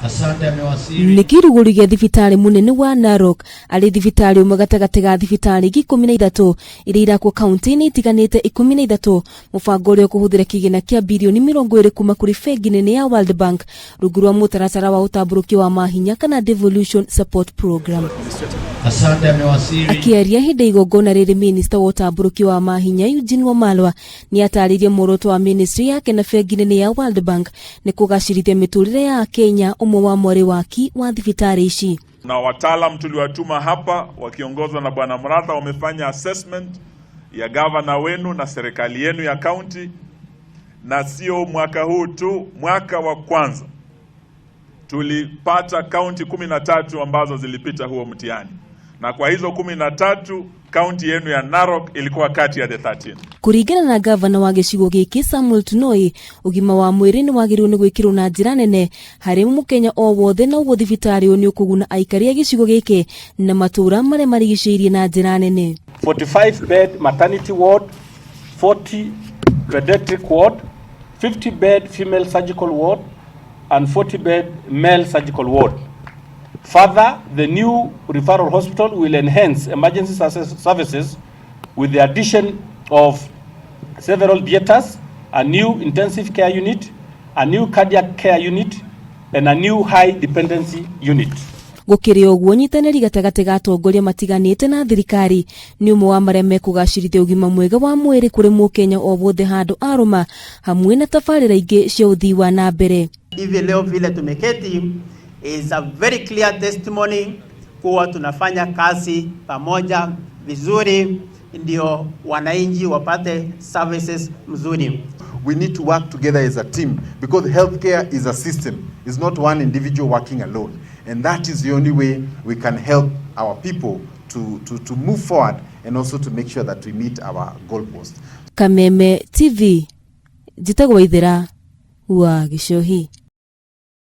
Nĩ kiru gĩa thibitari munene wa Narok arĩ thibitari ũmwe gatagatĩ ga thibitari 13 iria irakwo kaunti-inĩ itiganĩte 13. Mũbango ũrĩa kũhũthĩra kigina kĩa bilioni 20 kuma kũrĩ bengi nene ya World Bank rungu rwa mũtaratara wa ũtambũrũkia wa mahinya kana devolution support program. Akĩaria hĩndĩ igongona rĩrĩ minista wa ũtambũrũkia wa mahinya Eugene Wamalwa nĩ atarĩirie muoroto wa ministry yake na bengi nene ya World Bank nĩ kũgacĩrithia mĩtũrĩre ya Kenya wa mwari waki wa thibitari ici. Na wataalam tuliwatuma hapa wakiongozwa na Bwana Mratha wamefanya assessment ya governor wenu na serikali yenu ya county, na sio mwaka huu tu, mwaka wa kwanza tulipata county 13 ambazo zilipita huo mtihani, na kwa hizo 13 kaunti yenu ya Narok ilikuwa kati ya the 13. Kuringana na gavana wa gĩcigo gĩkĩ Samuel Tunoi, ugima wa mwĩrĩ nĩ wagĩrĩirwo nĩ gwĩkĩrwo na njĩra nene harĩ mũkenya o wothe, na ũguo thibitarĩ ũyũ nĩ ũkũguna aikari a gĩcigo gĩkĩ na matũũra marĩa marigicĩirie na njĩra nene. 45 bed maternity ward, 40 pediatric ward, 50 bed female surgical ward and 40 bed male surgical ward. Further, the new referral hospital will enhance emergency services with the addition of several theaters, a new intensive care unit, a new cardiac care unit, and a new high dependency unit. Gũkĩrĩ ũguo unyitaniri gatagatĩ ga atongoria matiganĩte na thirikari nĩ ũmwe wa marĩa mekũgacĩrithia ũgima mwega wa mwĩrĩ kũrĩ mũkenya o wothe handũ arũma, hamwe na tabarĩra ingĩ cia ũthii wa na mbere. Hivi leo vile tumeketi is a very clear testimony kuwa tunafanya kazi pamoja vizuri ndio wananchi wapate services mzuri. We need to work together as a team because healthcare is a system. It's not one individual working alone. And that is the only way we can help our people to move forward and also to make sure that we meet our goalposts. Kameme TV, Jitagwa Waithira wa Gichohi.